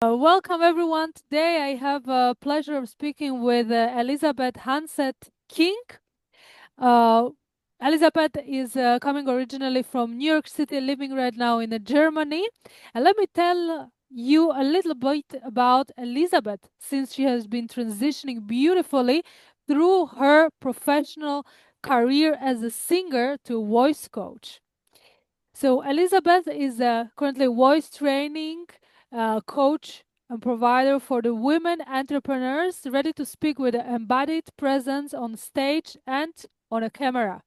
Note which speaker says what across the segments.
Speaker 1: Welcome everyone. Today I have a pleasure of speaking with Elizabeth Hansette King. Uh, Elizabeth is coming originally from New York City, living right now in Germany. And let me tell you a little bit about Elizabeth, since she has been transitioning beautifully through her professional career as a singer to voice coach. So Elizabeth is currently voice training coach and provider for the women entrepreneurs ready to speak with an embodied presence on stage and on a camera.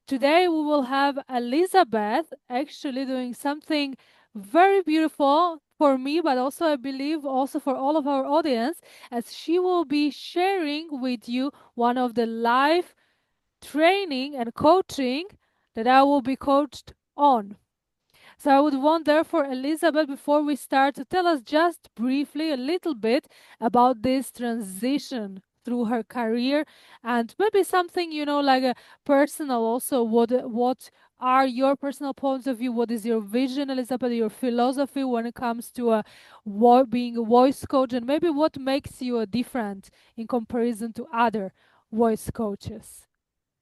Speaker 1: Today we will have Elizabeth actually doing something very beautiful for me, but also I believe also for all of our audience, as she will be sharing with you one of the live training and coaching that I will be coached on. So I would want, therefore, Elizabeth, before we start, to tell us just briefly a little bit about this transition through her career and maybe something, like a personal also. What are your personal points of view? What is your vision, Elizabeth, your philosophy when it comes to being a voice coach, and maybe what makes you a different in comparison to other voice coaches?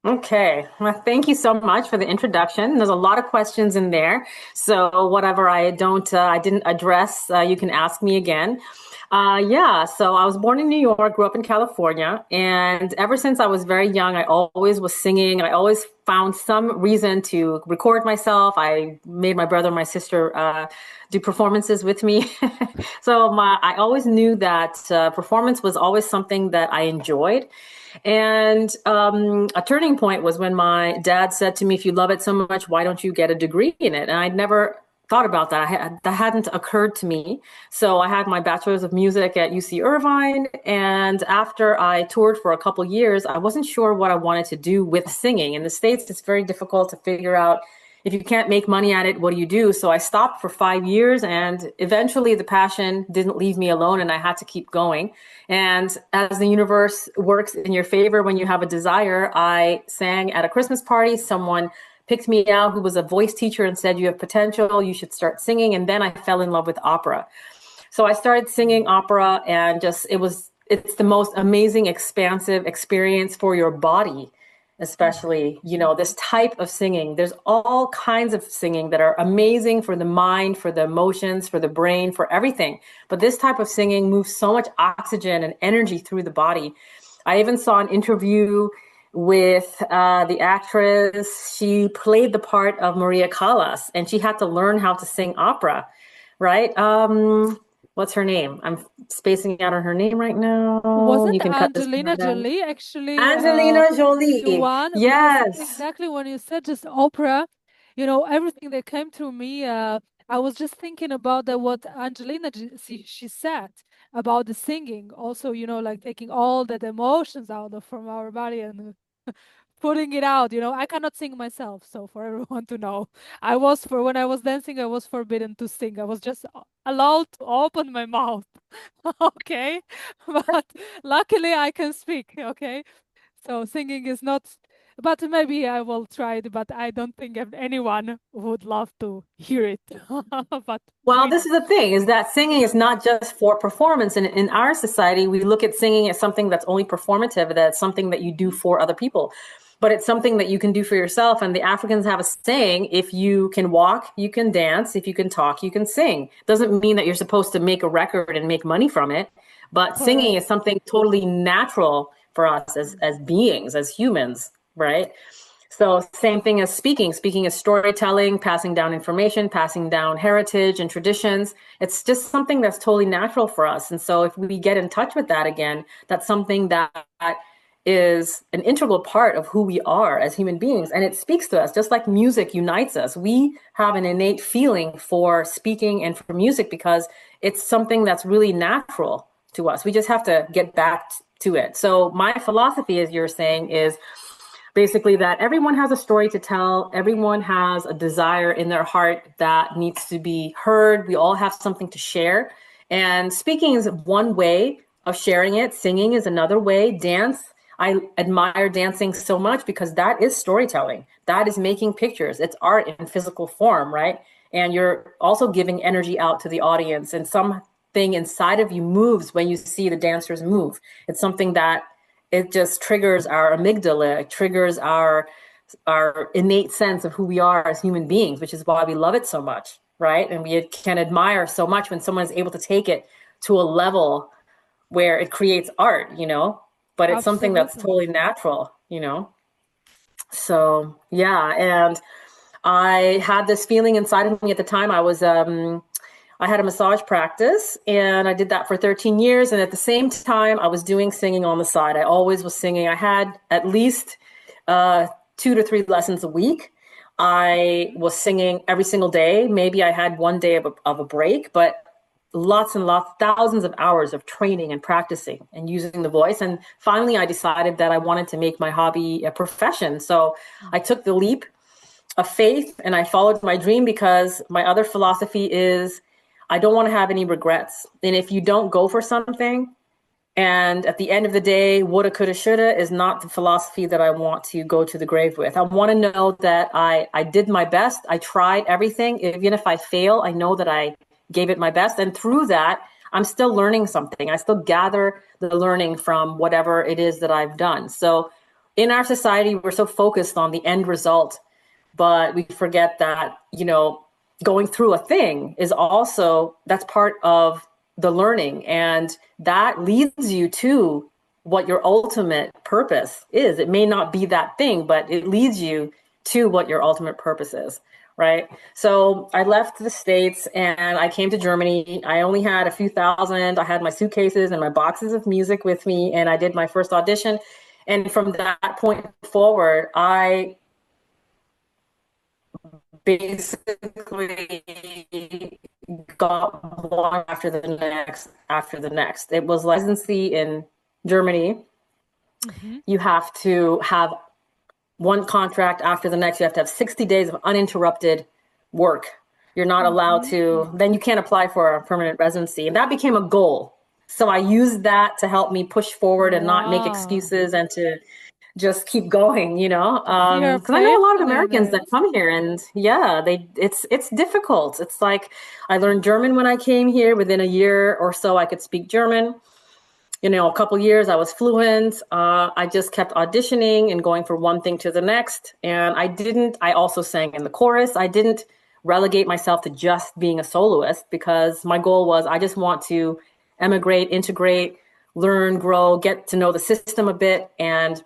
Speaker 2: Okay, well, thank you so much for the introduction. There's a lot of questions in there, so whatever I didn't address, you can ask me again. Yeah, so I was born in New York, grew up in California, and ever since I was very young, I always was singing. I always found some reason to record myself. I made my brother and my sister do performances with me. I always knew that performance was always something that I enjoyed. And a turning point was when my dad said to me, if you love it so much, why don't you get a degree in it? And I'd never thought about that. That hadn't occurred to me. So I had my bachelor's of music at UC Irvine. And after I toured for a couple years, I wasn't sure what I wanted to do with singing. In the States, it's very difficult to figure out if you can't make money at it, what do you do? So I stopped for 5 years, and eventually the passion didn't leave me alone and I had to keep going. And as the universe works in your favor when you have a desire, I sang at a Christmas party. Someone picked me out who was a voice teacher and said, you have potential, you should start singing. And then I fell in love with opera. So I started singing opera, and it's the most amazing, expansive experience for your body, especially, this type of singing. There's all kinds of singing that are amazing for the mind, for the emotions, for the brain, for everything. But this type of singing moves so much oxygen and energy through the body. I even saw an interview with the actress. She played the part of Maria Callas, and she had to learn how to sing opera, right? What's her name? I'm spacing out on her name right now.
Speaker 1: Wasn't
Speaker 2: You can cut this
Speaker 1: Angelina
Speaker 2: part out.
Speaker 1: Jolie actually
Speaker 2: Angelina
Speaker 1: the
Speaker 2: Jolie.
Speaker 1: one? Because
Speaker 2: Yes.
Speaker 1: exactly when you said just opera, everything that came to me, I was just thinking about what she said about the singing. Also, like taking all that emotions out of from our body and putting it out. I cannot sing myself, so for everyone to know, when I was dancing, I was forbidden to sing. I was just allowed to open my mouth. Okay, but luckily I can speak. Okay, so singing is not. But maybe I will try it. But I don't think anyone would love to hear it. But
Speaker 2: Well,
Speaker 1: we
Speaker 2: this is the thing, is that singing is not just for performance. And in our society, we look at singing as something that's only performative, that's something that you do for other people. But it's something that you can do for yourself. And the Africans have a saying, if you can walk, you can dance. If you can talk, you can sing. Doesn't mean that you're supposed to make a record and make money from it. But singing is
Speaker 1: correct.
Speaker 2: something totally natural for us as beings, as humans, right? So same thing as speaking. Speaking is storytelling, passing down information, passing down heritage and traditions. It's just something that's totally natural for us. And so if we get in touch with that again, that's something that is an integral part of who we are as human beings. And it speaks to us, just like music unites us. We have an innate feeling for speaking and for music because it's something that's really natural to us. We just have to get back to it. So my philosophy, as you're saying, is basically that everyone has a story to tell. Everyone has a desire in their heart that needs to be heard. We all have something to share. And speaking is one way of sharing it. Singing is another way. Dance. I admire dancing so much because that is storytelling. That is making pictures. It's art in physical form, right? And you're also giving energy out to the audience. And something inside of you moves when you see the dancers move. It's something that it just triggers our amygdala, it triggers our innate sense of who we are as human beings, which is why we love it so much, right? And we can admire so much when someone is able to take it to a level where it creates art, but it's something that's
Speaker 1: Absolutely.
Speaker 2: totally natural. So yeah, and I had this feeling inside of me at the time. I had a massage practice and I did that for 13 years. And at the same time, I was doing singing on the side. I always was singing. I had at least 2 to 3 lessons a week. I was singing every single day. Maybe I had one day of a break, but lots and lots, thousands of hours of training and practicing and using the voice. And finally, I decided that I wanted to make my hobby a profession. So I took the leap of faith and I followed my dream because my other philosophy is I don't want to have any regrets. And if you don't go for something, and at the end of the day, woulda, coulda, shoulda is not the philosophy that I want to go to the grave with. I want to know that I did my best. I tried everything. Even if I fail, I know that I gave it my best. And through that, I'm still learning something. I still gather the learning from whatever it is that I've done. So in our society, we're so focused on the end result, but we forget that, going through a thing is also, that's part of the learning. And that leads you to what your ultimate purpose is. It may not be that thing, but it leads you to what your ultimate purpose is. Right. So I left the States and I came to Germany. I only had a few thousand. I had my suitcases and my boxes of music with me, and I did my first audition. And from that point forward, I basically got one after the next. It was residency in Germany.
Speaker 1: Mm-hmm.
Speaker 2: You have to have one contract after the next. You have to have 60 days of uninterrupted work. You're not allowed
Speaker 1: Mm-hmm.
Speaker 2: to, then you can't apply for a permanent residency. And that became a goal. So I used that to help me push forward and not make
Speaker 1: Wow.
Speaker 2: excuses and to just keep going,
Speaker 1: You're
Speaker 2: because I know a lot of
Speaker 1: faithful in
Speaker 2: Americans
Speaker 1: it.
Speaker 2: that come here and yeah, it's difficult. It's like I learned German when I came here. Within a year or so, I could speak German. A couple years I was fluent. I just kept auditioning and going from one thing to the next. And I also sang in the chorus. I didn't relegate myself to just being a soloist because my goal was I just want to emigrate, integrate, learn, grow, get to know the system a bit. And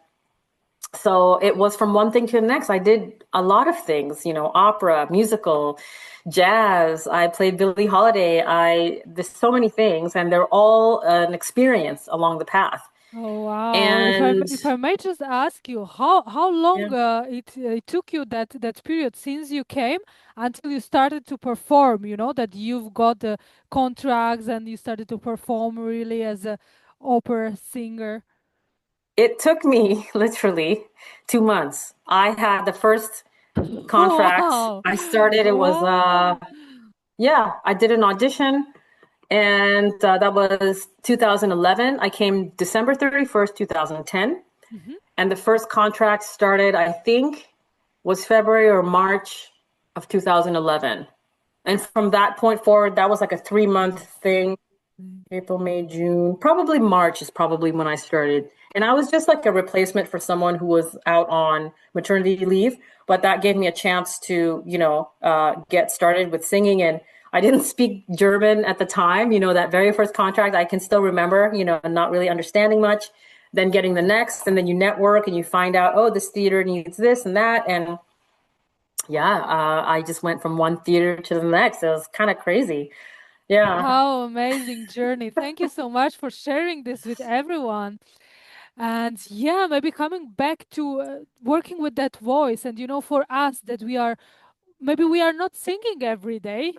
Speaker 2: so it was from one thing to the next. I did a lot of things, opera, musical, jazz. I played Billie Holiday. There's so many things, and they're all an experience along the path.
Speaker 1: Oh wow!
Speaker 2: And
Speaker 1: If I may just ask you, how
Speaker 2: yeah,
Speaker 1: long it took you that period since you came until you started to perform? You know that you've got the contracts and you started to perform really as a opera singer.
Speaker 2: it took me literally 2 months. I had the first contract.
Speaker 1: Wow!
Speaker 2: I started. It was
Speaker 1: Wow!
Speaker 2: yeah. I did an audition. And that was 2011. I came December 31st, 2010.
Speaker 1: Hmm.
Speaker 2: And the first contract started, I think, was February or March of 2011. And from that point forward, that was like a 3 month thing. April, May, June, probably March is probably when I started. And I was just like a replacement for someone who was out on maternity leave. But that gave me a chance to, get started with singing. And I didn't speak German at the time. That very first contract, I can still remember, not really understanding much. Then getting the next, and then you network and you find out, oh, this theater needs this and that. And yeah, I just went from one theater to the next. It was kind of crazy. Yeah.
Speaker 1: How amazing journey! Thank you so much for sharing this with everyone. And yeah, maybe coming back to working with that voice, and for us that maybe we are not singing every day,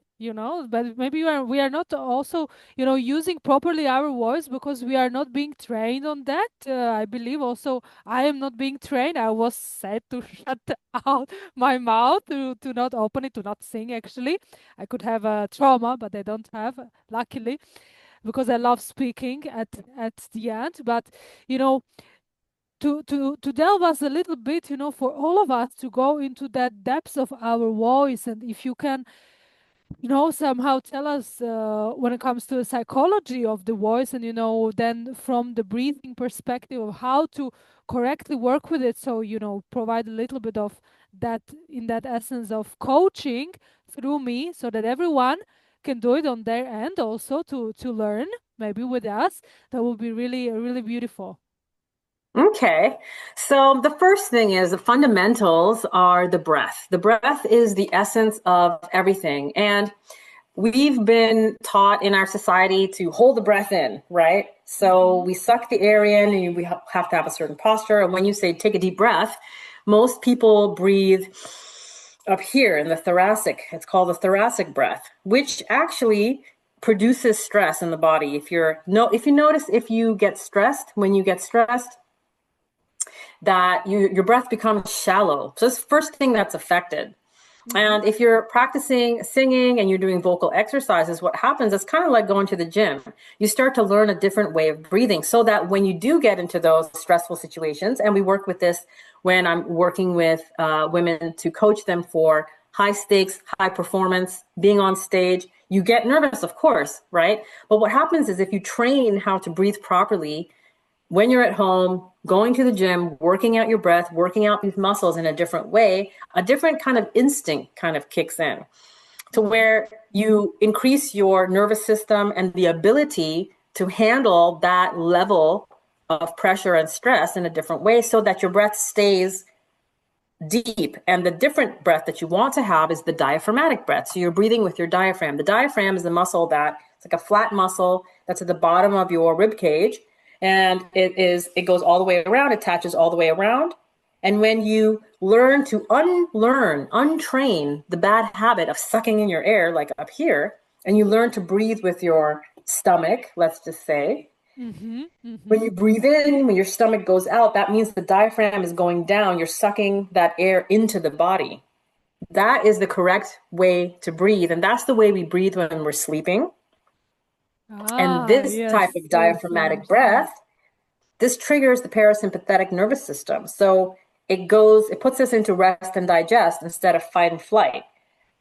Speaker 1: but maybe we are not also, using properly our voice because we are not being trained on that. I believe also I am not being trained. I was said to shut out my mouth, to not open it, to not sing. Actually, I could have a trauma, but I don't have, luckily, because I love speaking at the end. But you know to delve us a little bit, for all of us to go into that depths of our voice, and if you can somehow tell us when it comes to the psychology of the voice, and then from the breathing perspective of how to correctly work with it. So, provide a little bit of that, in that essence of coaching through me, so that everyone can do it on their end also to learn maybe with us. That would be really, really beautiful.
Speaker 2: Okay. So the first thing is the fundamentals are the breath. The breath is the essence of everything. And we've been taught in our society to hold the breath in, right? So
Speaker 1: Mm-hmm.
Speaker 2: we suck the air in and we have to have a certain posture. And when you say take a deep breath, most people breathe up here in the thoracic. It's called the thoracic breath, which actually produces stress in the body. If you notice, if you get stressed, when you get stressed, that your breath becomes shallow. So that's the first thing that's affected.
Speaker 1: Mm-hmm.
Speaker 2: And if you're practicing singing and you're doing vocal exercises, what happens is kind of like going to the gym. You start to learn a different way of breathing so that when you do get into those stressful situations, and we work with this when I'm working with women to coach them for high stakes, high performance, being on stage, you get nervous, of course, right? But what happens is if you train how to breathe properly, when you're at home, going to the gym, working out your breath, working out these muscles in a different way, a different kind of instinct kind of kicks in to
Speaker 1: Mm-hmm.
Speaker 2: where you increase your nervous system and the ability to handle that level of pressure and stress in a different way so that your breath stays deep. And the different breath that you want to have is the diaphragmatic breath. So you're breathing with your diaphragm. The diaphragm is the muscle that it's like a flat muscle that's at the bottom of your rib cage. And it goes all the way around, attaches all the way around. And when you learn to untrain the bad habit of sucking in your air, like up here, and you learn to breathe with your stomach, let's just say,
Speaker 1: Mm-hmm. Mm-hmm.
Speaker 2: when you breathe in, when your stomach goes out, that means the diaphragm is going down. You're sucking that air into the body. That is the correct way to breathe. And that's the way we breathe when we're sleeping. And
Speaker 1: Ah,
Speaker 2: this type
Speaker 1: yes,
Speaker 2: of
Speaker 1: yes, I
Speaker 2: diaphragmatic
Speaker 1: understand.
Speaker 2: breath, this triggers the parasympathetic nervous system. So it puts us into rest and digest instead of fight and flight.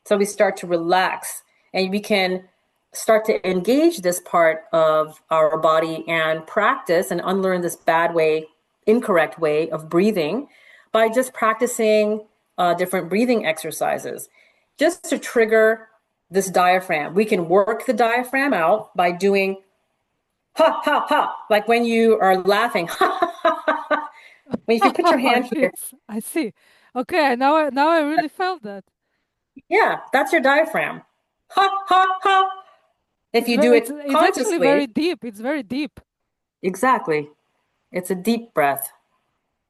Speaker 2: So we start to relax and we can start to engage this part of our body and practice and unlearn this incorrect way of breathing by just practicing different breathing exercises just to trigger this diaphragm. We can work the diaphragm out by doing ha, ha, ha, like when you are laughing. When if you put your hand here,
Speaker 1: Yes, I see. Okay, now I really felt that.
Speaker 2: yeah, that's your diaphragm. Ha, ha, ha. If
Speaker 1: It's
Speaker 2: you do
Speaker 1: very,
Speaker 2: it
Speaker 1: it's actually very
Speaker 2: consciously,
Speaker 1: deep. It's very deep.
Speaker 2: exactly. It's a deep breath.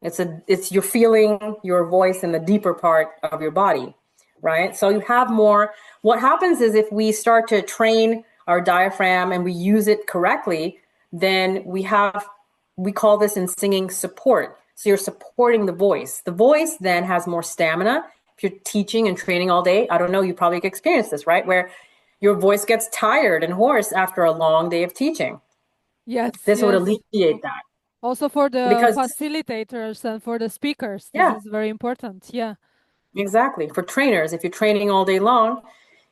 Speaker 2: It's you're feeling your voice in the deeper part of your body, right? So you have more. What happens is if we start to train our diaphragm and we use it correctly, then we call this in singing support. So you're supporting the voice. The voice then has more stamina. If you're teaching and training all day, I don't know, you probably experienced this, right? Where your voice gets tired and hoarse after a long day of teaching.
Speaker 1: Yes,
Speaker 2: This would
Speaker 1: yes.
Speaker 2: alleviate that
Speaker 1: Also for the
Speaker 2: because
Speaker 1: facilitators and for the speakers, this
Speaker 2: yeah,
Speaker 1: is very important. Yeah.
Speaker 2: exactly. For trainers, if you're training all day long,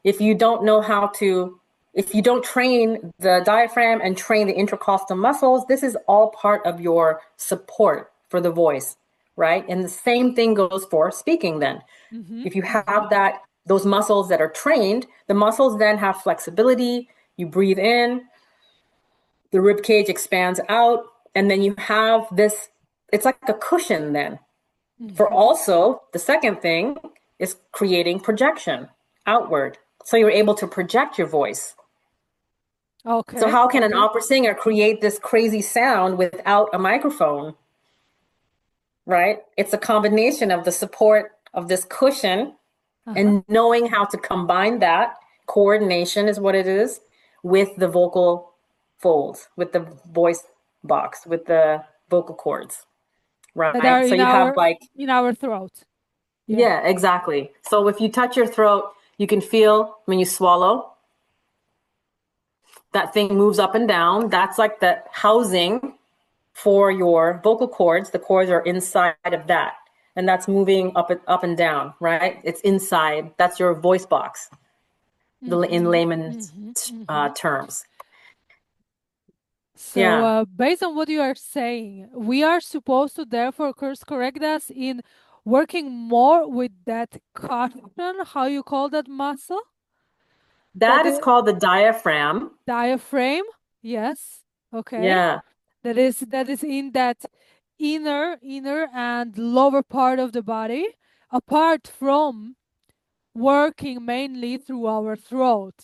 Speaker 2: if you don't know how to, if you don't train the diaphragm and train the intercostal muscles, this is all part of your support for the voice, right? And the same thing goes for speaking then.
Speaker 1: Mm-hmm.
Speaker 2: If you
Speaker 1: Mm-hmm.
Speaker 2: have those muscles that are trained, the muscles then have flexibility. You breathe in, the rib cage expands out, and then you have this, it's like a cushion then for
Speaker 1: Mm-hmm.
Speaker 2: also, the second thing is creating projection outward. So you're able to project your voice. So
Speaker 1: Okay.
Speaker 2: how can an
Speaker 1: Okay.
Speaker 2: opera singer create this crazy sound without a microphone? Right? It's a combination of the support of this cushion
Speaker 1: Uh-huh.
Speaker 2: and knowing how to combine that coordination is what it is with the vocal folds, with the voice box, with the vocal cords,
Speaker 1: That are
Speaker 2: right? So you have like
Speaker 1: in our throat. Yeah.
Speaker 2: yeah, exactly. So if you touch your throat, you can feel when you swallow, that thing moves up and down. That's like the housing for your vocal cords. The cords are inside of that. And that's moving up and down, right? It's inside. That's your voice box. in
Speaker 1: Mm-hmm.
Speaker 2: layman's
Speaker 1: Mm-hmm. Mm-hmm.
Speaker 2: terms.
Speaker 1: So,
Speaker 2: Yeah,
Speaker 1: based on what you are saying, we are supposed to therefore course correct us in working more with that cushion, how you call that muscle? That
Speaker 2: that is
Speaker 1: is
Speaker 2: called the diaphragm.
Speaker 1: diaphragm. Yes. Okay.
Speaker 2: Yeah,
Speaker 1: That is in that inner and lower part of the body, apart from working mainly through our throat.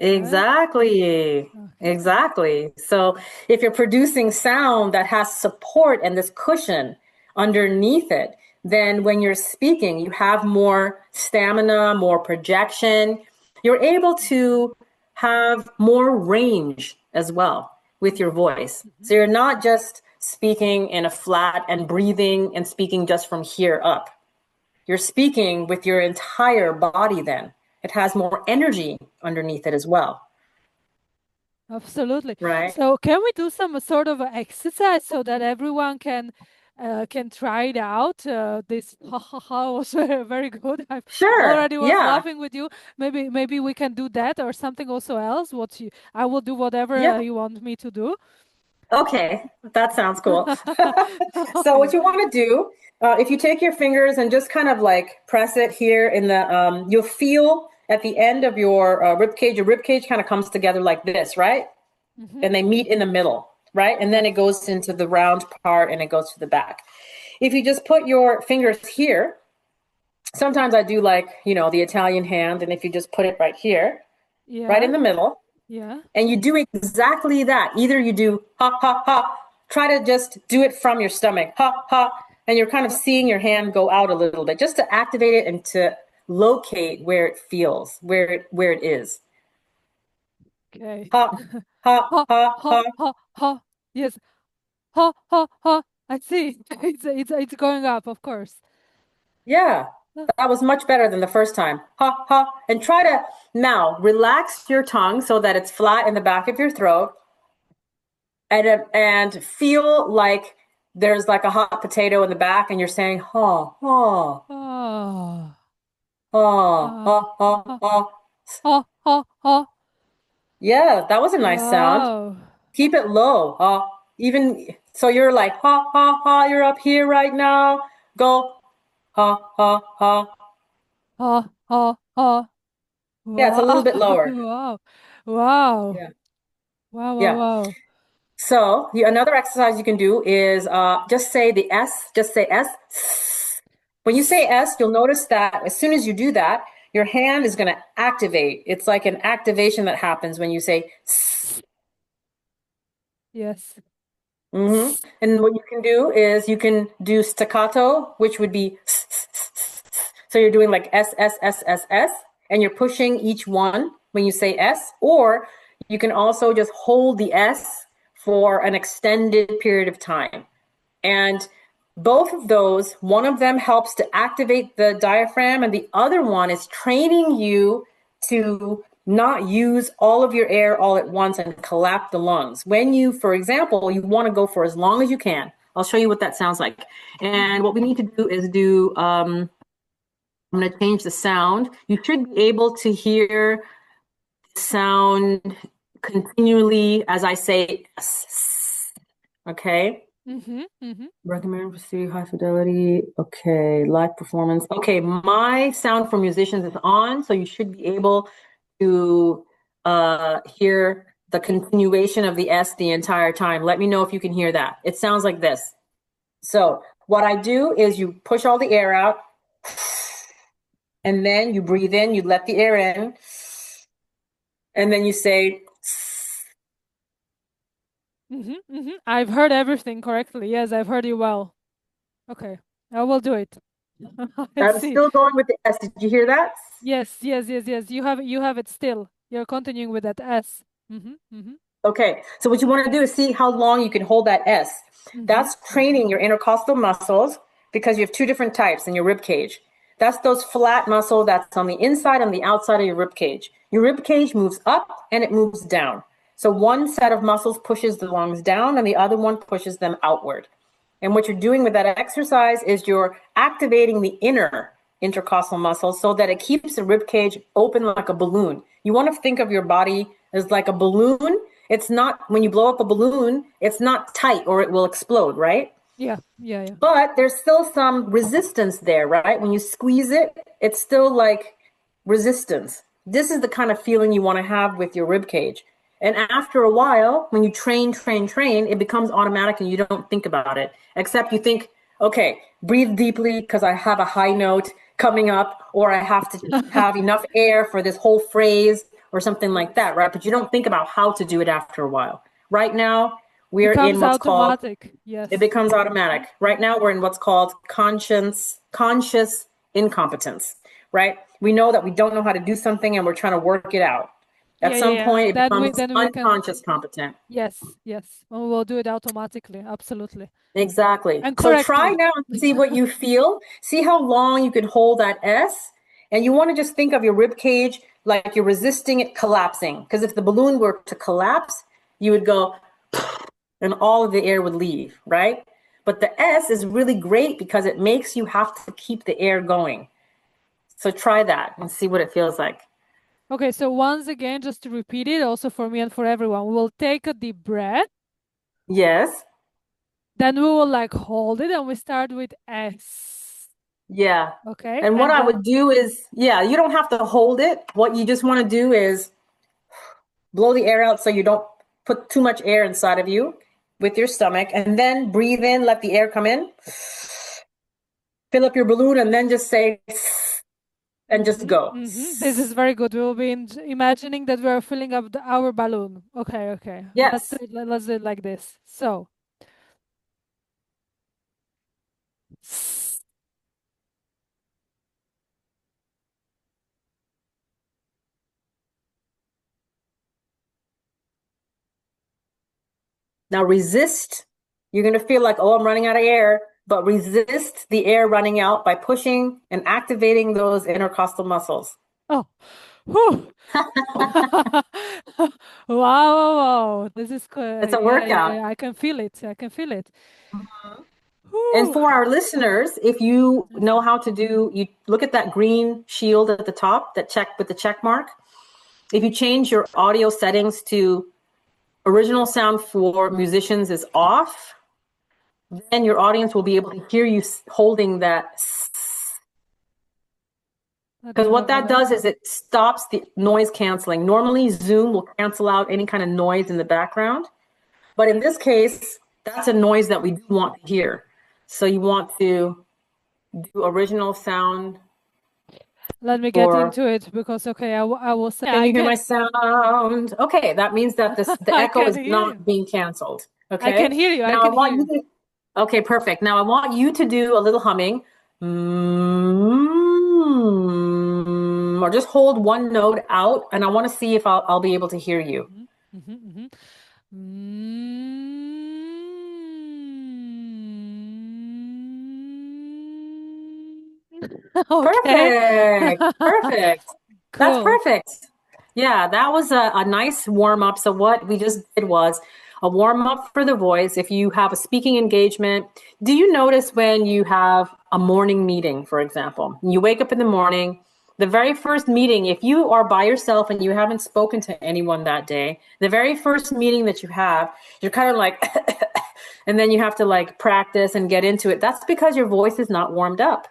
Speaker 1: Right?
Speaker 2: exactly.
Speaker 1: Okay.
Speaker 2: Exactly. So if you're producing sound that has support and this cushion underneath it, then when you're speaking, you have more stamina, more projection. You're able to have more range as well with your
Speaker 1: Mm-hmm.
Speaker 2: voice.
Speaker 1: Mm-hmm.
Speaker 2: So you're not just speaking in a flat and breathing and speaking just from here up. You're speaking with your entire body then. It has more energy underneath it as well,
Speaker 1: Absolutely.
Speaker 2: right?
Speaker 1: So, can we do some sort of a exercise so that everyone can try it out? This ha ha ha was very good. I
Speaker 2: Sure.
Speaker 1: already was
Speaker 2: Yeah.
Speaker 1: laughing with you. Maybe we can do that or something also else. I will do whatever
Speaker 2: Yeah.
Speaker 1: you want me to do.
Speaker 2: Okay. That sounds cool. So
Speaker 1: Okay.
Speaker 2: what you want to do, if you take your fingers and just kind of like press it here in the, you'll feel at the end of your rib cage kind of comes together like this, right?
Speaker 1: Mm-hmm.
Speaker 2: And they meet in the middle, right? And then
Speaker 1: Yes.
Speaker 2: it goes into the round part and it goes to the back. If you just put your fingers here, sometimes I do like, the Italian hand. And if you just put it right here, right
Speaker 1: Yeah.
Speaker 2: in the middle,
Speaker 1: Yeah.
Speaker 2: and you do exactly that. Either you do ha, ha, ha, try to just do it from your stomach, ha, ha, and you're kind of
Speaker 1: Uh,
Speaker 2: seeing your hand go out a little bit just to activate it and to locate where it feels, where it is.
Speaker 1: Okay.
Speaker 2: Ha, ha,
Speaker 1: Ha
Speaker 2: ha,
Speaker 1: ha
Speaker 2: ha.
Speaker 1: ha ha. Yes. Ha ha ha. I see. It's going up, of course.
Speaker 2: Yeah, that was much better than the first time. Ha, ha. And try to now relax your tongue so that it's flat in the back of your throat and feel like there's like a hot potato in the back and you're saying ha, ha,
Speaker 1: Ah.
Speaker 2: ha, ha,
Speaker 1: Ah.
Speaker 2: ha,
Speaker 1: Ha
Speaker 2: ha.
Speaker 1: ha ha ha.
Speaker 2: Yeah, that was a nice sound.
Speaker 1: Wow.
Speaker 2: Keep it low. Even so you're like ha, ha, ha, you're up here right now. Go ha, ha, ha.
Speaker 1: Ha ha ha.
Speaker 2: Yeah, it's a
Speaker 1: Wow.
Speaker 2: little bit lower.
Speaker 1: Wow. Wow.
Speaker 2: Yeah.
Speaker 1: Wow. Wow.
Speaker 2: Yeah.
Speaker 1: Wow.
Speaker 2: So another exercise you can do is just say the S, just say S. When you say S, you'll notice that as soon as you do that, your hand is going to activate. It's like an activation that happens when you say S.
Speaker 1: Yes.
Speaker 2: And what you can do is you can do staccato, which would be S, S, S, S, S. So you're doing like S, S, S, S, S, and you're pushing each one when you say S, or you can also just hold the S for an extended period of time. And both of those, one of them helps to activate the diaphragm, and the other one is training you to not use all of your air all at once and collapse the lungs. When you, for example, you want to go for as long as you can. I'll show you what that sounds like. And
Speaker 1: Mm-hmm.
Speaker 2: what we need to do is I'm going to change the sound. You should be able to hear sound continually as I say, okay?
Speaker 1: Mm-hmm. Mm-hmm.
Speaker 2: Recommend for studio high fidelity. Okay, live performance. Okay, my sound for musicians is on, so you should be able to hear the continuation of the S the entire time. Let me know if you can hear that. It sounds like this. So what I do is you push all the air out, and then you breathe in, you let the air in, and then you say,
Speaker 1: Mm-hmm. Mm-hmm. I've heard everything correctly. Yes, I've heard you well. Okay. I will do it. I
Speaker 2: I'm
Speaker 1: see.
Speaker 2: still going with the S. Did you hear that?
Speaker 1: Yes, yes, yes, yes. You have it still. You're continuing with that S. Mm-hmm. Mm-hmm.
Speaker 2: Okay, so what you want to do is see how long you can hold that S.
Speaker 1: Mm-hmm.
Speaker 2: That's
Speaker 1: Mm-hmm.
Speaker 2: training your intercostal muscles because you have two different types in your rib cage. That's those flat muscle that's on the inside and the outside of your rib cage. Your rib cage moves up and it moves down. So one set of muscles pushes the lungs down and the other one pushes them outward. And what you're doing with that exercise is you're activating the inner. intercostal muscles so that it keeps the rib cage open like a balloon. You want to think of your body as like a balloon. It's not, when you blow up a balloon, it's not tight or it will explode, right?
Speaker 1: Yeah, yeah, yeah.
Speaker 2: But there's still some resistance there, right? When you squeeze it, it's still like resistance. This is the kind of feeling you want to have with your rib cage. And after a while, when you train, it becomes automatic and you don't think about it. Except you think, okay, breathe deeply because I have a high note coming up, or I have to have enough air for this whole phrase or something like
Speaker 1: Yes.
Speaker 2: that, right? But you don't think about how to do it after a while. Right now, we're in
Speaker 1: Becomes
Speaker 2: what's called,
Speaker 1: automatic.
Speaker 2: it
Speaker 1: Yes.
Speaker 2: becomes automatic. Right now, we're in what's called conscious incompetence, right? We know that we don't know how to do something and we're trying to work it out. At
Speaker 1: Yeah, yeah,
Speaker 2: some
Speaker 1: yeah.
Speaker 2: point, it
Speaker 1: Then we
Speaker 2: becomes
Speaker 1: then we can.
Speaker 2: unconscious competent.
Speaker 1: Yes, yes. We will do it automatically. Absolutely.
Speaker 2: Exactly.
Speaker 1: And
Speaker 2: So try
Speaker 1: correctly.
Speaker 2: now and see what you feel. See how long you can hold that S. And you want to just think of your rib cage like you're resisting it collapsing. Because if the balloon were to collapse, you would go, and all of the air would leave, right? But the S is really great because it makes you have to keep the air going. So try that and see what it feels like.
Speaker 1: Okay, so once again, just to repeat it, also for me and for everyone, we will take a deep breath.
Speaker 2: Yes.
Speaker 1: Then we will like hold it and we start with S.
Speaker 2: Yeah.
Speaker 1: Okay,
Speaker 2: And what
Speaker 1: and
Speaker 2: I
Speaker 1: then
Speaker 2: would do is, yeah, you don't have to hold it. What you just want to do is blow the air out so you don't put too much air inside of you with your stomach, and then breathe in, let the air come in, fill up your balloon, and then just say, and just go.
Speaker 1: This is very good. We will be imagining that we are filling up our balloon. Okay, okay. Let's do
Speaker 2: Yes.
Speaker 1: it. Let's do it like this. So,
Speaker 2: Now resist. You're going to feel like, oh, I'm running out of air, but resist the air running out by pushing and activating those intercostal muscles.
Speaker 1: oh, whew. Wow, wow, wow. This is
Speaker 2: It's a
Speaker 1: good. Yeah, yeah,
Speaker 2: workout.
Speaker 1: yeah. I can feel it. I can feel it.
Speaker 2: And
Speaker 1: Whew.
Speaker 2: for our listeners, if you know how to do, you look at that green shield at the top, that check with the check mark. If you change your audio settings to original sound for musicians is off, then your audience will be able to hear you holding that.
Speaker 1: Let
Speaker 2: Because
Speaker 1: me
Speaker 2: what
Speaker 1: have a
Speaker 2: that
Speaker 1: look.
Speaker 2: does is it stops the noise canceling. Normally, Zoom will cancel out any kind of noise in the background. But in this case, that's a noise that we do want to hear. So you want to do original sound
Speaker 1: Let me get
Speaker 2: for,
Speaker 1: into it because okay, I will say
Speaker 2: can
Speaker 1: I
Speaker 2: you hear
Speaker 1: can
Speaker 2: my sound? Okay, that means that the
Speaker 1: I
Speaker 2: echo
Speaker 1: can
Speaker 2: is
Speaker 1: hear you.
Speaker 2: not being canceled.
Speaker 1: I can
Speaker 2: Okay.
Speaker 1: hear you. I
Speaker 2: Now I
Speaker 1: can hear
Speaker 2: want you
Speaker 1: you.
Speaker 2: to, okay, perfect. Now I want you to do a little humming. Or just hold one note out, and I want to see if I'll be able to hear you.
Speaker 1: Mhm, mhm, mhm. Okay.
Speaker 2: Perfect. Perfect. That's
Speaker 1: Cool.
Speaker 2: perfect. Yeah, that was a nice warm up. So, what we just did was a warm up for the voice. If you have a speaking engagement, do you notice when you have a morning meeting, for example, you wake up in the morning, the very first meeting, if you are by yourself and you haven't spoken to anyone that day, the very first meeting that you have, you're kind of like, and then you have to like practice and get into it. That's because your voice is not warmed up.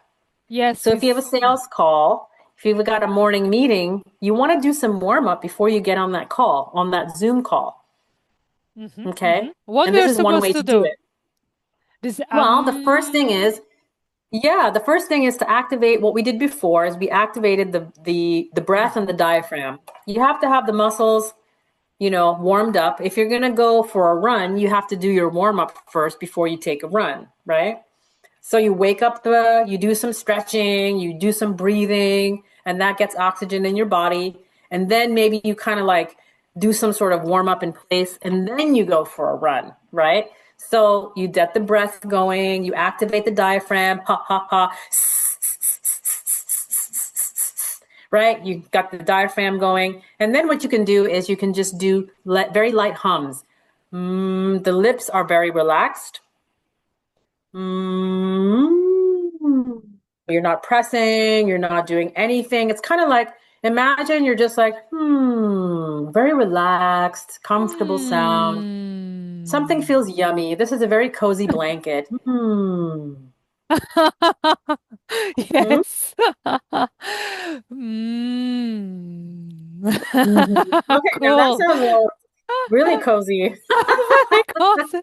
Speaker 1: Yes,
Speaker 2: So if you have a sales call, if you've got a morning meeting, you want to do some warm up before you get on that call, on that Zoom call. Okay.
Speaker 1: What
Speaker 2: And
Speaker 1: we
Speaker 2: this
Speaker 1: are
Speaker 2: is one
Speaker 1: supposed
Speaker 2: way
Speaker 1: to
Speaker 2: to do
Speaker 1: do?
Speaker 2: it.
Speaker 1: This
Speaker 2: Well, the first thing is, yeah, the first thing is to activate what we did before is we activated the breath and the diaphragm. You have to have the muscles, warmed up. If you're going to go for a run, you have to do your warm up first before you take a run, right? So you wake up you do some stretching, you do some breathing, and that gets oxygen in your body. And then maybe you kind of like do some sort of warm up in place, and then you go for a run, right? So you get the breath going, you activate the diaphragm, ha ha ha, right? You got the diaphragm going. And then what you can do is you can just do very light hums. The lips are very relaxed. Mm. You're not pressing, you're not doing anything. It's kind of like imagine you're just like, very relaxed, comfortable sound. Something
Speaker 1: Hmm.
Speaker 2: feels yummy. This is a very cozy blanket. Hmm.
Speaker 1: Yes. Mm.
Speaker 2: Okay, now that
Speaker 1: Cool.
Speaker 2: sounds really cozy.
Speaker 1: Very cozy.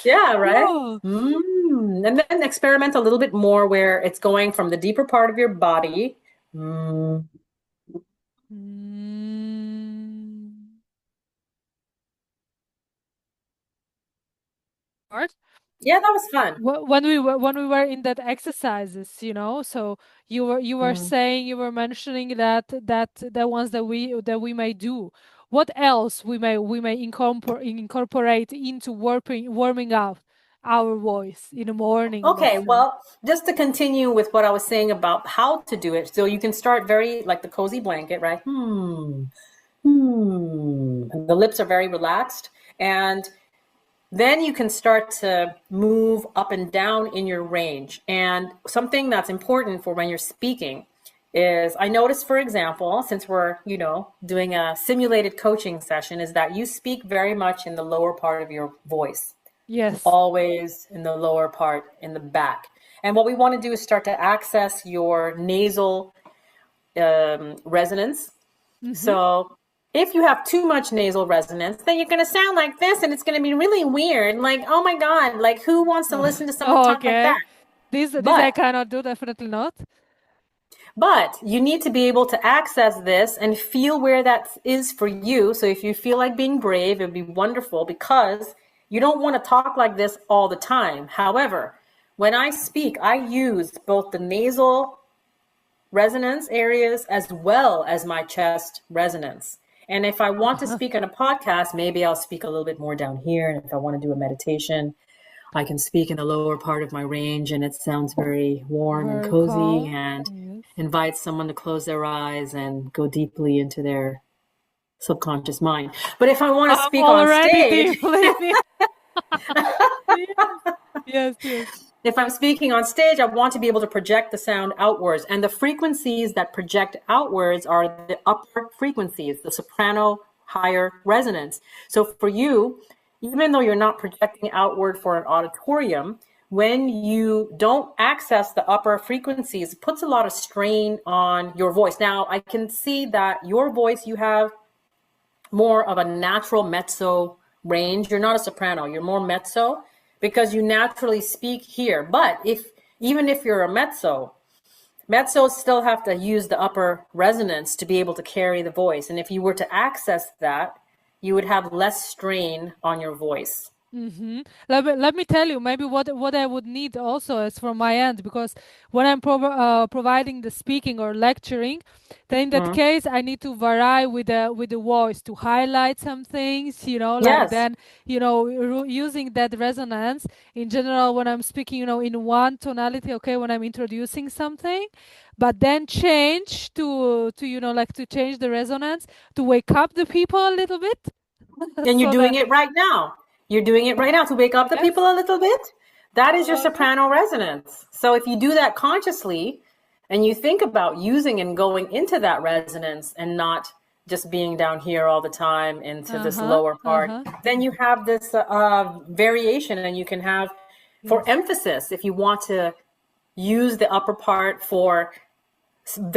Speaker 2: Yeah, right?
Speaker 1: Cool.
Speaker 2: And then experiment a little bit more where it's going from the deeper part of your body. Mm.
Speaker 1: Mm. Art?
Speaker 2: Yeah, that was fun.
Speaker 1: When we were in that exercises, so you were
Speaker 2: Mm.
Speaker 1: saying, you were mentioning that the ones that we may do. What else we may incorporate into warming up our voice in the morning, let's
Speaker 2: Okay,
Speaker 1: say.
Speaker 2: well, just to continue with what I was saying about how to do it. So you can start very like the cozy blanket, right? And the lips are very relaxed. And then you can start to move up and down in your range. And something that's important for when you're speaking is I noticed, for example, since we're, doing a simulated coaching session, is that you speak very much in the lower part of your voice,
Speaker 1: Yes.
Speaker 2: always in the lower part, in the back. And what we want to do is start to access your nasal resonance.
Speaker 1: Mm-hmm.
Speaker 2: So if you have too much nasal resonance, then you're going to sound like this and it's going to be really weird. Like, oh my God, like who wants to listen to someone talk like
Speaker 1: Okay.
Speaker 2: that?
Speaker 1: This I
Speaker 2: But
Speaker 1: cannot do, definitely not.
Speaker 2: but you need to be able to access this and feel where that is for you. So if you feel like being brave, it would be wonderful because you don't want to talk like this all the time. However, when I speak, I use both the nasal resonance areas as well as my chest resonance. And if I want to
Speaker 1: Uh-huh.
Speaker 2: speak on a podcast, maybe I'll speak a little bit more down here. And if I want to do a meditation, I can speak in the lower part of my range and it sounds very warm and
Speaker 1: Very
Speaker 2: cozy
Speaker 1: calm.
Speaker 2: and
Speaker 1: Yes.
Speaker 2: invites someone to close their eyes and go deeply into their subconscious mind. But if I want to
Speaker 1: I'm
Speaker 2: speak on
Speaker 1: already
Speaker 2: stage,
Speaker 1: deeply. Yes. Yes, yes.
Speaker 2: if I'm speaking on stage, I want to be able to project the sound outwards. And the frequencies that project outwards are the upper frequencies, the soprano, higher resonance. So for you, even though you're not projecting outward for an auditorium, when you don't access the upper frequencies, it puts a lot of strain on your voice. Now, I can see that your voice, you have more of a natural mezzo range. You're not a soprano, you're more mezzo because you naturally speak here. But even if you're a mezzos still have to use the upper resonance to be able to carry the voice. And if you were to access that, you would have less strain on your voice.
Speaker 1: Mm-hmm. Let me tell you, maybe what I would need also is from my end, because when I'm providing the speaking or lecturing, then in that
Speaker 2: Mm.
Speaker 1: case I need to vary with the voice to highlight some things, like
Speaker 2: Yes.
Speaker 1: then, using that resonance in general when I'm speaking, in one tonality, okay, when I'm introducing something, but then change to like to change the resonance to wake up the people a little bit,
Speaker 2: And you're
Speaker 1: so
Speaker 2: doing
Speaker 1: that
Speaker 2: it right now. You're doing it right now to wake up the
Speaker 1: yes.
Speaker 2: people a little bit. That is your
Speaker 1: Okay.
Speaker 2: soprano resonance. So if you do that consciously and you think about using and going into that resonance and not just being down here all the time into this
Speaker 1: Uh-huh.
Speaker 2: lower part,
Speaker 1: Uh-huh.
Speaker 2: then you have this variation and you can have for
Speaker 1: Yes.
Speaker 2: emphasis if you want to use the upper part for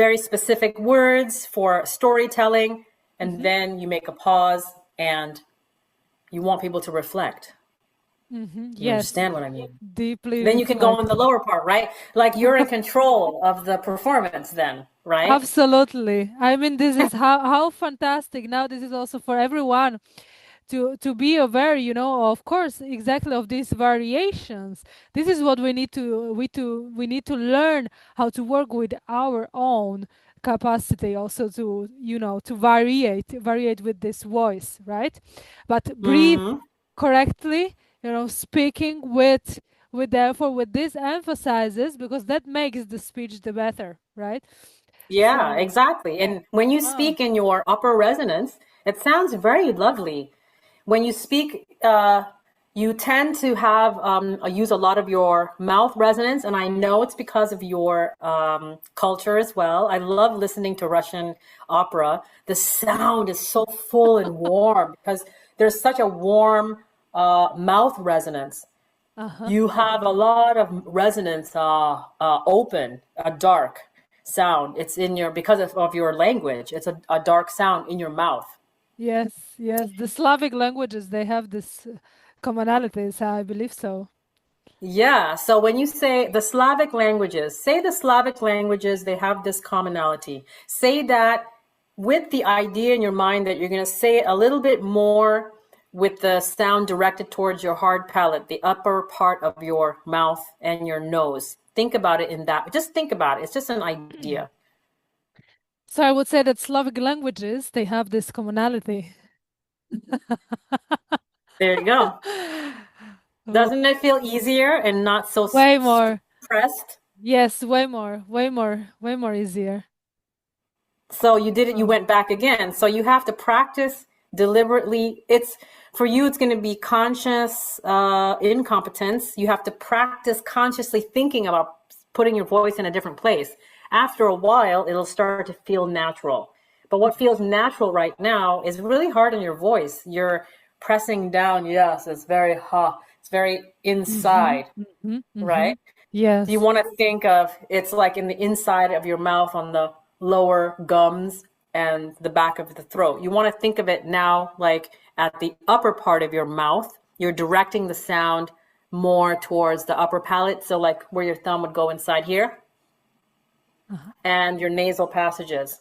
Speaker 2: very specific words for storytelling and
Speaker 1: Mm-hmm.
Speaker 2: then you make a pause and you want people to reflect.
Speaker 1: Mm-hmm.
Speaker 2: You
Speaker 1: Yes.
Speaker 2: understand what I mean?
Speaker 1: Deeply
Speaker 2: Then you can go on
Speaker 1: reflect.
Speaker 2: the lower part, right? Like you're in control of the performance then, right?
Speaker 1: Absolutely. I mean, this is how fantastic. Now this is also for everyone to be aware, of course, exactly of these variations. This is what we need to learn how to work with our own capacity also to variate with this voice, right? But breathe
Speaker 2: Hmm.
Speaker 1: correctly, speaking with therefore with this emphasizes, because that makes the speech the better, right?
Speaker 2: Yeah,
Speaker 1: So
Speaker 2: exactly. And when you
Speaker 1: wow.
Speaker 2: speak in your upper resonance, it sounds very lovely. When you speak You tend to have use a lot of your mouth resonance, and I know it's because of your culture as well. I love listening to Russian opera. The sound is so full and warm because there's such a warm mouth resonance.
Speaker 1: Uh-huh.
Speaker 2: You have a lot of resonance, open, a dark sound. It's in your because of your language. It's a dark sound in your mouth.
Speaker 1: Yes, yes. The Slavic languages, they have this commonalities, I believe so.
Speaker 2: Yeah, so when you say the Slavic languages, say the Slavic languages, they have this commonality. Say that with the idea in your mind that you're going to say it a little bit more with the sound directed towards your hard palate, the upper part of your mouth and your nose. Think about it in that. Just think about it. It's just an idea.
Speaker 1: So I would say that Slavic languages, they have this commonality.
Speaker 2: There you go.
Speaker 1: Oh,
Speaker 2: Doesn't it feel easier and not so
Speaker 1: way more.
Speaker 2: stressed?
Speaker 1: Yes, way more, way more, way more easier.
Speaker 2: So you did it, you
Speaker 1: Oh.
Speaker 2: went back again. So you have to practice deliberately. It's for you, it's going to be conscious incompetence. You have to practice consciously thinking about putting your voice in a different place. After a while, it'll start to feel natural. But what feels natural right now is really hard on your voice. You're pressing down. Yes, it's very it's very
Speaker 1: Mm-hmm,
Speaker 2: inside,
Speaker 1: mm-hmm, mm-hmm.
Speaker 2: right? So you
Speaker 1: Yes.
Speaker 2: want to think of it's like in the inside of your mouth on the lower gums and the back of the throat. You want to think of it now like at the upper part of your mouth. You're directing the sound more towards the upper palate. So like where your thumb would go inside here
Speaker 1: Uh-huh.
Speaker 2: and your nasal passages.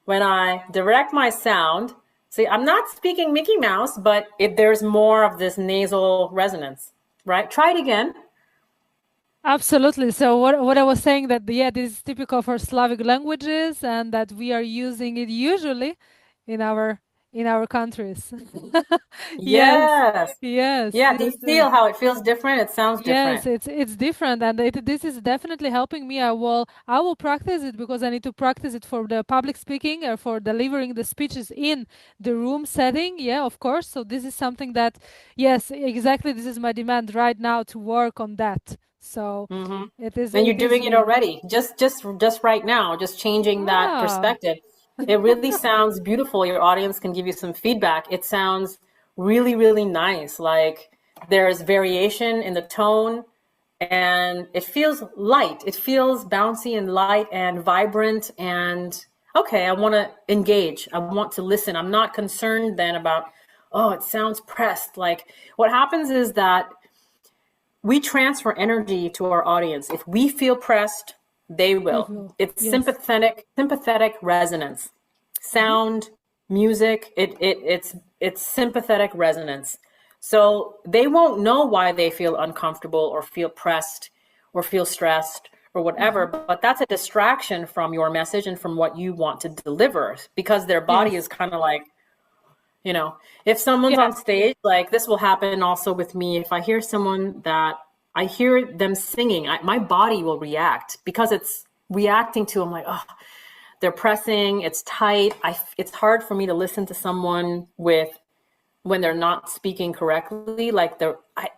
Speaker 2: When I direct my sound, see, I'm not speaking Mickey Mouse, but there's more of this nasal resonance, right? Try it again.
Speaker 1: Absolutely. So what I was saying that yeah, this is typical for Slavic languages and that we are using it usually in our countries. Yes.
Speaker 2: Yes.
Speaker 1: Yes.
Speaker 2: Yeah. Do you
Speaker 1: Yes.
Speaker 2: feel how it feels different? It sounds
Speaker 1: Yes,
Speaker 2: different.
Speaker 1: it's different, and this is definitely helping me. I will practice it because I need to practice it for the public speaking or for delivering the speeches in the room setting. Yeah, of course. So this is something that, yes, exactly. This is my demand right now to work on that. So
Speaker 2: Hmm.
Speaker 1: it is
Speaker 2: And you're
Speaker 1: it is
Speaker 2: doing it
Speaker 1: me.
Speaker 2: already. Just right now, just changing that
Speaker 1: Ah,
Speaker 2: perspective. It really sounds beautiful. Your audience can give you some feedback. It sounds really, really nice. Like there's variation in the tone and it feels light. It feels bouncy and light and vibrant and okay, I want to engage. I want to listen. I'm not concerned then about, oh, it sounds pressed. Like what happens is that we transfer energy to our audience. If we feel pressed, they
Speaker 1: they
Speaker 2: will.
Speaker 1: will.
Speaker 2: It's
Speaker 1: Yes.
Speaker 2: sympathetic resonance.
Speaker 1: Hmm.
Speaker 2: Sound, music, it's sympathetic resonance. So they won't know why they feel uncomfortable or feel pressed or feel stressed or whatever,
Speaker 1: Hmm.
Speaker 2: but that's a distraction from your message and from what you want to deliver because their body is
Speaker 1: Yes.
Speaker 2: kind of like, you know, if someone's
Speaker 1: Yeah.
Speaker 2: on stage, like this will happen also with me. If I hear someone that I hear them singing, my body will react because it's reacting to, I'm like, oh, they're pressing, it's tight. It's hard for me to listen to someone with when they're not speaking correctly. Like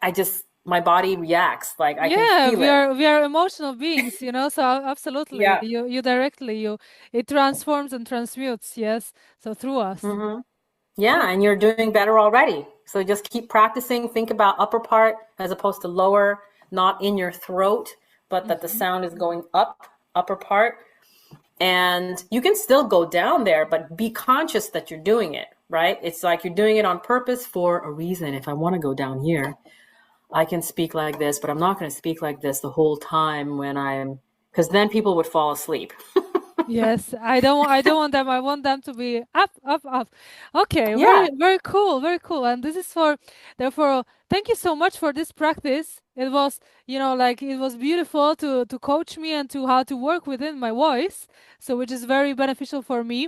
Speaker 2: I just, my body reacts. Like I can
Speaker 1: Yeah,
Speaker 2: feel it.
Speaker 1: we are emotional beings, you know, so absolutely.
Speaker 2: Yeah.
Speaker 1: You directly you it transforms and transmutes, yes. So through us.
Speaker 2: Hmm.
Speaker 1: True.
Speaker 2: Yeah, and you're doing better already. So just keep practicing. Think about upper part as opposed to lower, not in your throat, but that the
Speaker 1: Hmm.
Speaker 2: sound is going up, upper part. And you can still go down there, but be conscious that you're doing it, right? It's like you're doing it on purpose for a reason. If I want to go down here, I can speak like this, but I'm not going to speak like this the whole time because then people would fall asleep.
Speaker 1: Yes, I don't want them. I want them to be up, up, up. Okay,
Speaker 2: Yeah.
Speaker 1: very, very cool, very cool. And this is for, therefore, thank you so much for this practice. It was, like it was beautiful to coach me and to how to work within my voice. So which is very beneficial for me.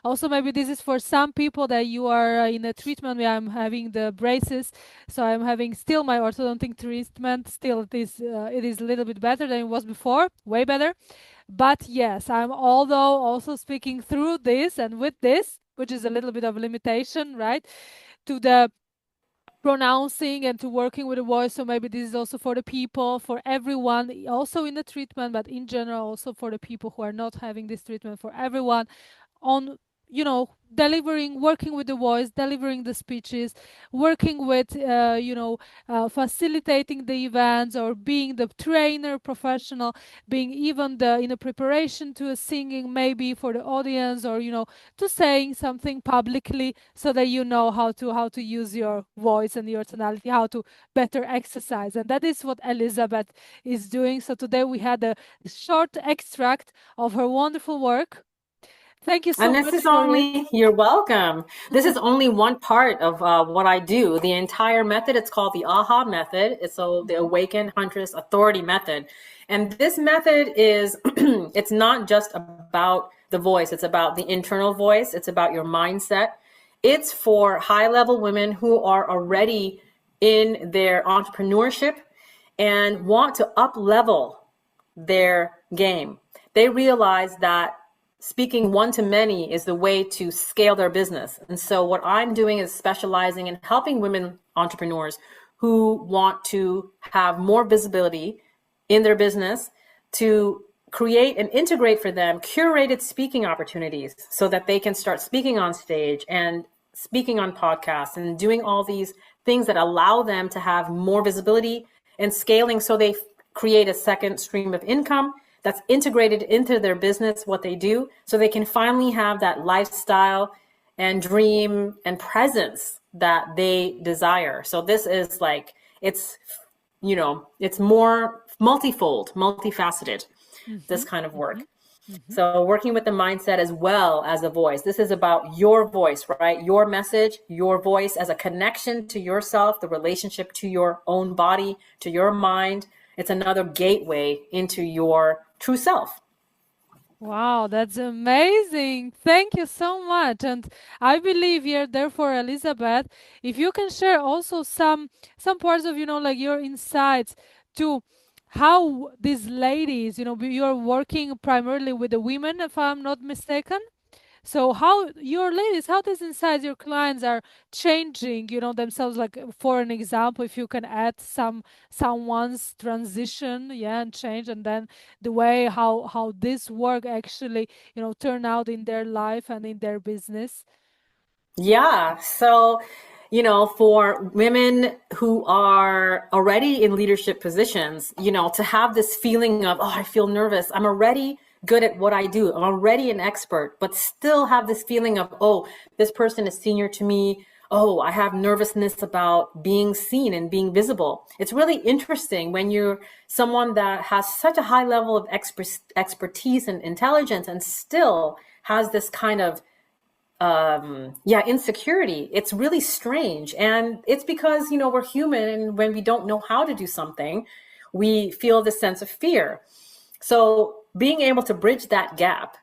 Speaker 1: Also, maybe this is for some people that you are in a treatment where I'm having the braces. So I'm having still my orthodontic treatment. Still, it is a little bit better than it was before, way better. But yes, I'm although also speaking through this and with this, which is a little bit of limitation, right? To the pronouncing and to working with the voice. So maybe this is also for the people, for everyone, also in the treatment, but in general also for the people who are not having this treatment, for everyone on, delivering, working with the voice, delivering the speeches, working with, facilitating the events, or being the trainer professional, being even the in a preparation to a singing maybe for the audience, or to saying something publicly, so that you know how to use your voice and your tonality, how to better exercise. And that is what Elizabeth is doing. So today we had a short extract of her wonderful work. Thank you so
Speaker 2: And this
Speaker 1: much
Speaker 2: is
Speaker 1: for it.
Speaker 2: only, you're welcome. This is only one part of what I do. The entire method, it's called the AHA method. It's so the Awakened Huntress Authority method. And this method is, it's not just about the voice. It's about the internal voice. It's about your mindset. It's for high level women who are already in their entrepreneurship and want to up level their game. They realize that speaking one to many is the way to scale their business. And so what I'm doing is specializing in helping women entrepreneurs who want to have more visibility in their business, to create and integrate for them curated speaking opportunities so that they can start speaking on stage and speaking on podcasts and doing all these things that allow them to have more visibility and scaling, so they create a second stream of income that's integrated into their business, what they do, so they can finally have that lifestyle and dream and presence that they desire. So this is like, it's more multifold, multifaceted, this kind of work. So working with the mindset as well as the voice. This is about your voice, right? Your message, your voice as a connection to yourself, the relationship to your own body, to your mind. It's another gateway into your true self.
Speaker 1: Wow, that's amazing. Thank you so much. And I believe here, therefore, Elizabeth, if you can share also some parts of, like your insights to how these ladies, you're working primarily with the women, if I'm not mistaken. So how your ladies, how these insights, your clients are changing, themselves. Like for an example, if you can add someone's transition, yeah, and change, and then the way how this work actually, turn out in their life and in their business.
Speaker 2: Yeah. So, for women who are already in leadership positions, to have this feeling of, oh, I feel nervous. I'm already good at what I do. I'm already an expert, but still have this feeling of, oh, this person is senior to me. Oh, I have nervousness about being seen and being visible. It's really interesting when you're someone that has such a high level of expertise and intelligence and still has this kind of insecurity. It's really strange. And it's because, we're human, and when we don't know how to do something, we feel this sense of fear. So being able to bridge that gap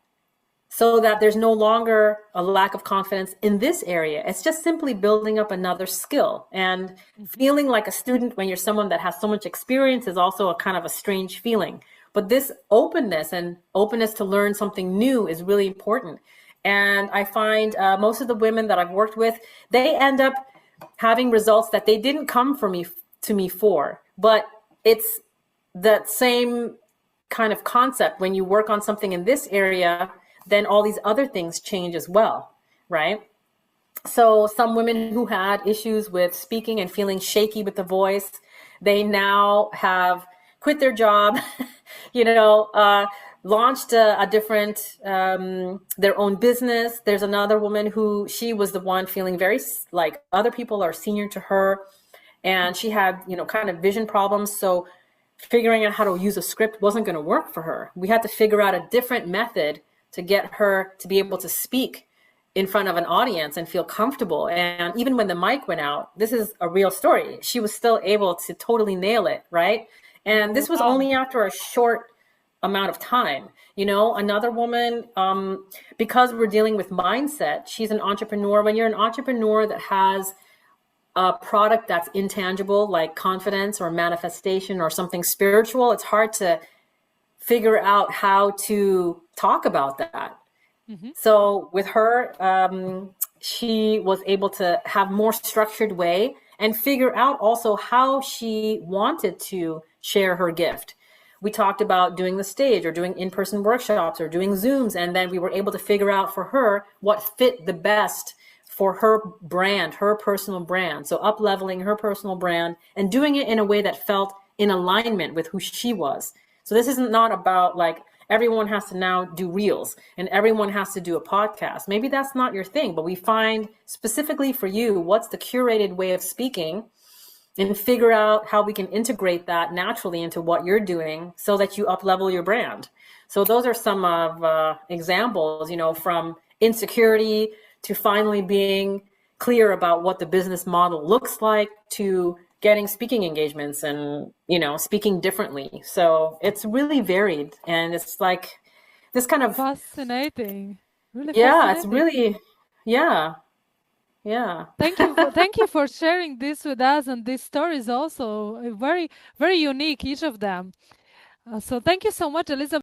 Speaker 2: so that there's no longer a lack of confidence in this area, it's just simply building up another skill. And feeling like a student when you're someone that has so much experience is also a kind of a strange feeling. But this openness to learn something new is really important. And I find most of the women that I've worked with, they end up having results that they didn't come to me for. But it's that same kind of concept. When you work on something in this area, then all these other things change as well, right? So some women who had issues with speaking and feeling shaky with the voice, they now have quit their job, launched a different, their own business. There's another woman who, she was the one feeling very like other people are senior to her, and she had, kind of vision problems. So figuring out how to use a script wasn't going to work for her. We had to figure out a different method to get her to be able to speak in front of an audience and feel comfortable. And even when the mic went out, this is a real story, she was still able to totally nail it, right? And this was only after a short amount of time. Another woman, because we're dealing with mindset, she's an entrepreneur. When you're an entrepreneur that has a product that's intangible, like confidence or manifestation or something spiritual, it's hard to figure out how to talk about that. So with her, she was able to have more structured way and figure out also how she wanted to share her gift. We talked about doing the stage or doing in-person workshops or doing Zooms, and then we were able to figure out for her what fit the best for her brand, her personal brand. So up-leveling her personal brand and doing it in a way that felt in alignment with who she was. So this isn't not about like everyone has to now do reels and everyone has to do a podcast. Maybe that's not your thing, but we find specifically for you, what's the curated way of speaking, and figure out how we can integrate that naturally into what you're doing so that you up-level your brand. So those are some of examples, from insecurity to finally being clear about what the business model looks like to getting speaking engagements and, speaking differently. So it's really varied, and it's like this kind of,
Speaker 1: Fascinating. Really
Speaker 2: yeah, it's
Speaker 1: fascinating.
Speaker 2: really, yeah, yeah.
Speaker 1: Thank you for sharing this with us, and these stories also very, very unique, each of them. So thank you so much, Elizabeth.